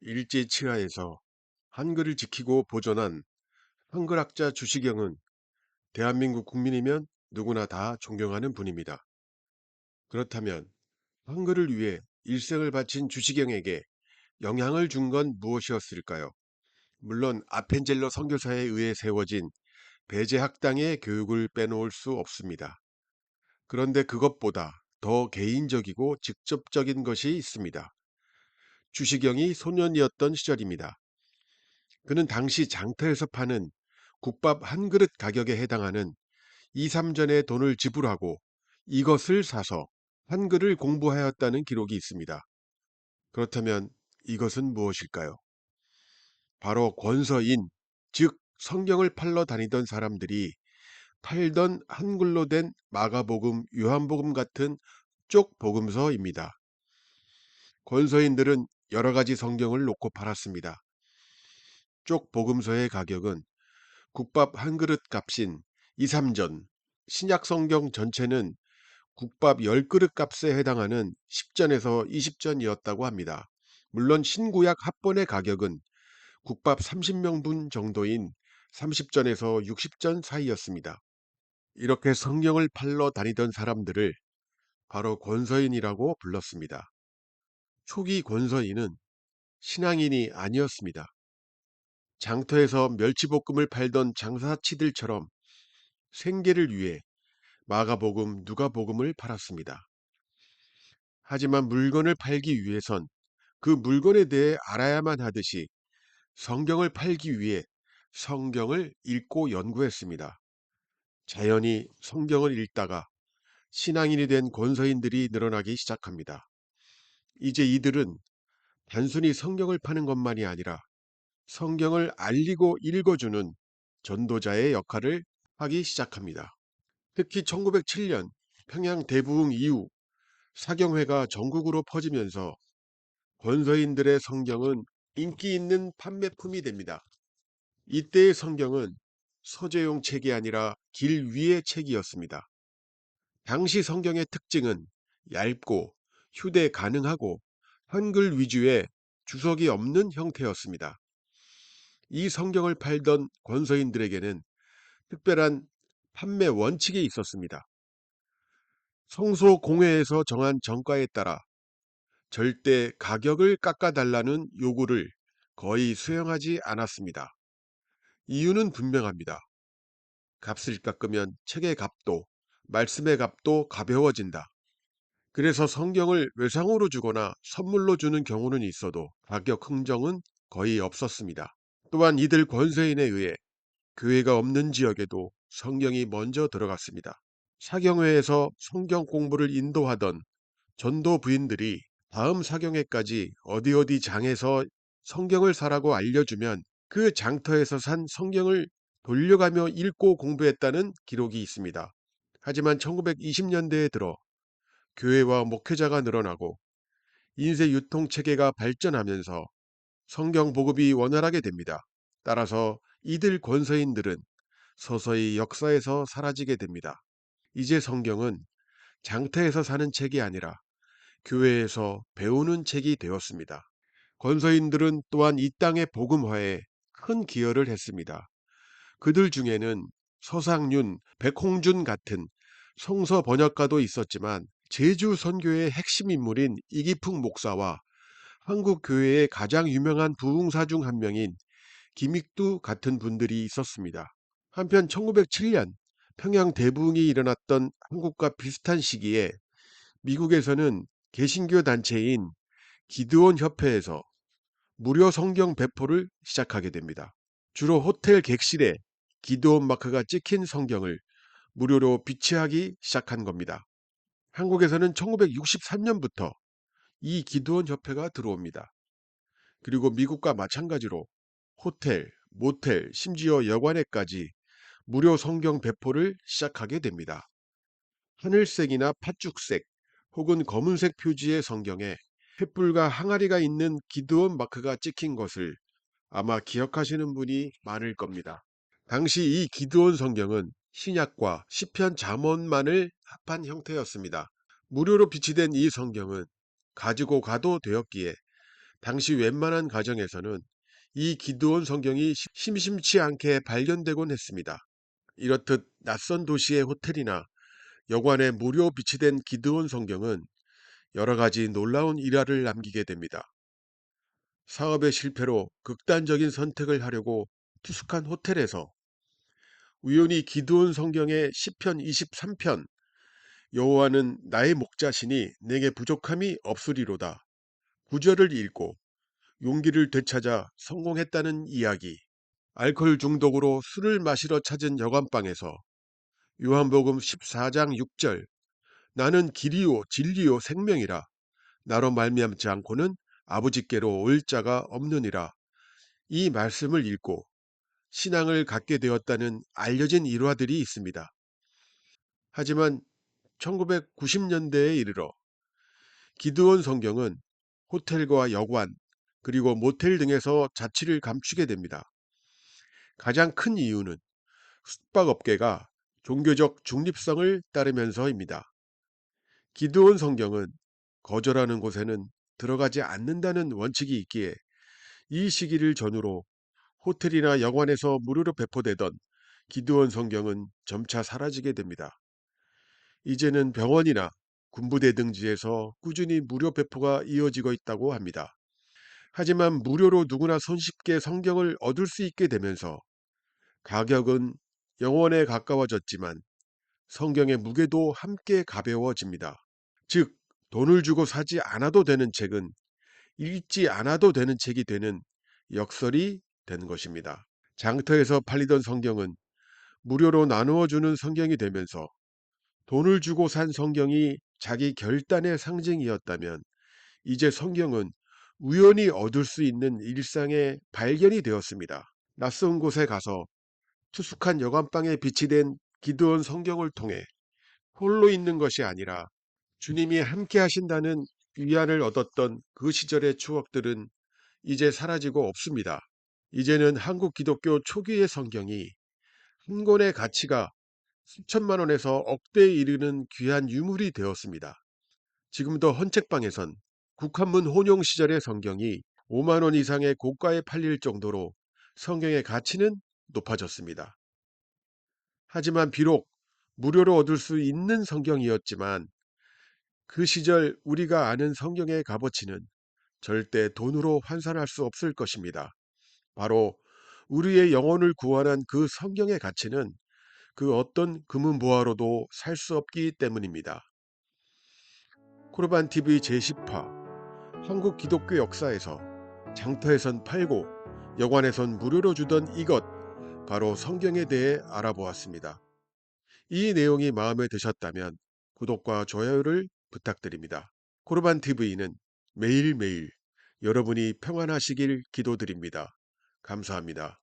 일제치하에서 한글을 지키고 보존한 한글학자 주시경은 대한민국 국민이면 누구나 다 존경하는 분입니다. 그렇다면 한글을 위해 일생을 바친 주시경에게 영향을 준 건 무엇이었을까요? 물론 아펜젤러 선교사에 의해 세워진 배제학당의 교육을 빼놓을 수 없습니다. 그런데 그것보다 더 개인적이고 직접적인 것이 있습니다. 주시경이 소년이었던 시절입니다. 그는 당시 장터에서 파는 국밥 한 그릇 가격에 해당하는 2, 3전의 돈을 지불하고 이것을 사서 한글을 공부하였다는 기록이 있습니다. 그렇다면 이것은 무엇일까요? 바로 권서인, 즉 성경을 팔러 다니던 사람들이 팔던 한글로 된 마가복음, 요한복음 같은 쪽 복음서입니다. 권서인들은 여러 가지 성경을 놓고 팔았습니다. 쪽 복음서의 가격은 국밥 한 그릇 값인 2, 3전, 신약 성경 전체는 국밥 10그릇 값에 해당하는 10전에서 20전이었다고 합니다. 물론 신구약 합본의 가격은 국밥 30명분 정도인 30전에서 60전 사이였습니다. 이렇게 성경을 팔러 다니던 사람들을 바로 권서인이라고 불렀습니다. 초기 권서인은 신앙인이 아니었습니다. 장터에서 멸치볶음을 팔던 장사치들처럼 생계를 위해 마가복음, 누가복음을 팔았습니다. 하지만 물건을 팔기 위해선 그 물건에 대해 알아야만 하듯이 성경을 팔기 위해 성경을 읽고 연구했습니다. 자연히 성경을 읽다가 신앙인이 된 권서인들이 늘어나기 시작합니다. 이제 이들은 단순히 성경을 파는 것만이 아니라 성경을 알리고 읽어주는 전도자의 역할을 하기 시작합니다. 특히 1907년 평양 대부흥 이후 사경회가 전국으로 퍼지면서 권서인들의 성경은 인기 있는 판매품이 됩니다. 이때의 성경은 서재용 책이 아니라 길 위의 책이었습니다. 당시 성경의 특징은 얇고 휴대 가능하고 한글 위주의 주석이 없는 형태였습니다. 이 성경을 팔던 권서인들에게는 특별한 판매 원칙이 있었습니다. 성소 공회에서 정한 정가에 따라 절대 가격을 깎아달라는 요구를 거의 수용하지 않았습니다. 이유는 분명합니다. 값을 깎으면 책의 값도 말씀의 값도 가벼워진다. 그래서 성경을 외상으로 주거나 선물로 주는 경우는 있어도 가격 흥정은 거의 없었습니다. 또한 이들 권세인에 의해 교회가 없는 지역에도 성경이 먼저 들어갔습니다. 사경회에서 성경 공부를 인도하던 전도 부인들이 다음 사경회까지 어디 어디 장에서 성경을 사라고 알려주면 그 장터에서 산 성경을 돌려가며 읽고 공부했다는 기록이 있습니다. 하지만 1920년대에 들어 교회와 목회자가 늘어나고 인쇄 유통 체계가 발전하면서 성경 보급이 원활하게 됩니다. 따라서 이들 권서인들은 서서히 역사에서 사라지게 됩니다. 이제 성경은 장터에서 사는 책이 아니라 교회에서 배우는 책이 되었습니다. 권서인들은 또한 이 땅의 복음화에 큰 기여를 했습니다. 그들 중에는 서상윤, 백홍준 같은 성서 번역가도 있었지만 제주 선교의 핵심 인물인 이기풍 목사와 한국 교회의 가장 유명한 부흥사 중 한 명인 김익두 같은 분들이 있었습니다. 한편 1907년 평양 대부흥이 일어났던 한국과 비슷한 시기에 미국에서는 개신교 단체인 기드온 협회에서 무료 성경 배포를 시작하게 됩니다. 주로 호텔 객실에 기드온 마크가 찍힌 성경을 무료로 비치하기 시작한 겁니다. 한국에서는 1963년부터 이 기드온 협회가 들어옵니다. 그리고 미국과 마찬가지로 호텔, 모텔, 심지어 여관에까지 무료 성경 배포를 시작하게 됩니다. 하늘색이나 팥죽색 혹은 검은색 표지의 성경에 횃불과 항아리가 있는 기드온 마크가 찍힌 것을 아마 기억하시는 분이 많을 겁니다. 당시 이 기드온 성경은 신약과 시편 잠언만을 합한 형태였습니다. 무료로 비치된 이 성경은 가지고 가도 되었기에 당시 웬만한 가정에서는 이 기드온 성경이 심심치 않게 발견되곤 했습니다. 이렇듯 낯선 도시의 호텔이나 여관에 무료 비치된 기드온 성경은 여러 가지 놀라운 일화를 남기게 됩니다. 사업의 실패로 극단적인 선택을 하려고 투숙한 호텔에서 우연히 기드온 성경의 시편 23편 여호와는 나의 목자시니 내게 부족함이 없으리로다 구절을 읽고 용기를 되찾아 성공했다는 이야기. 알코올 중독으로 술을 마시러 찾은 여관방에서 요한복음 14장 6절 나는 길이요 진리요 생명이라 나로 말미암지 않고는 아버지께로 올 자가 없느니라. 이 말씀을 읽고 신앙을 갖게 되었다는 알려진 일화들이 있습니다. 하지만 1990년대에 이르러 기드온 성경은 호텔과 여관 그리고 모텔 등에서 자취를 감추게 됩니다. 가장 큰 이유는 숙박업계가 종교적 중립성을 따르면서입니다. 기드온 성경은 거절하는 곳에는 들어가지 않는다는 원칙이 있기에 이 시기를 전후로 호텔이나 여관에서 무료로 배포되던 기드온 성경은 점차 사라지게 됩니다. 이제는 병원이나 군부대 등지에서 꾸준히 무료 배포가 이어지고 있다고 합니다. 하지만 무료로 누구나 손쉽게 성경을 얻을 수 있게 되면서 가격은 영원에 가까워졌지만 성경의 무게도 함께 가벼워집니다. 즉, 돈을 주고 사지 않아도 되는 책은 읽지 않아도 되는 책이 되는 역설이 된 것입니다. 장터에서 팔리던 성경은 무료로 나누어 주는 성경이 되면서 돈을 주고 산 성경이 자기 결단의 상징이었다면 이제 성경은 우연히 얻을 수 있는 일상의 발견이 되었습니다. 낯선 곳에 가서 투숙한 여관방에 비치된 기드온 성경을 통해 홀로 있는 것이 아니라 주님이 함께 하신다는 위안을 얻었던 그 시절의 추억들은 이제 사라지고 없습니다. 이제는 한국 기독교 초기의 성경이 한 권의 가치가 수천만 원에서 억대에 이르는 귀한 유물이 되었습니다. 지금도 헌책방에선 국한문 혼용 시절의 성경이 5만 원 이상의 고가에 팔릴 정도로 성경의 가치는 높아졌습니다. 하지만 비록 무료로 얻을 수 있는 성경이었지만 그 시절 우리가 아는 성경의 값어치는 절대 돈으로 환산할 수 없을 것입니다. 바로 우리의 영혼을 구원한 그 성경의 가치는 그 어떤 금은보화로도 살 수 없기 때문입니다. 코르반TV 제10화 한국 기독교 역사에서 장터에선 팔고 여관에선 무료로 주던 이것 바로 성경에 대해 알아보았습니다. 이 내용이 마음에 드셨다면 구독과 좋아요를 부탁드립니다. 코르반TV는 매일매일 여러분이 평안하시길 기도드립니다. 감사합니다.